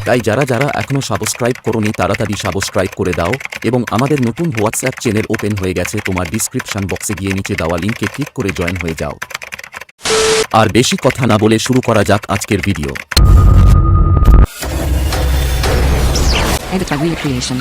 তাই যারা যারা এখনো সাবস্ক্রাইব করোনি তাড়াতাড়ি সাবস্ক্রাইব করে দাও এবং আমাদের নতুন হোয়াটসঅ্যাপ চ্যানেল ওপেন হয়ে গেছে, তোমার ডিসক্রিপশন বক্সে গিয়ে নিচে দেওয়া লিঙ্কে ক্লিক করে জয়েন হয়ে যাও। আর বেশি কথা না বলে শুরু করা যাক আজকের ভিডিও। Edit by Recreation.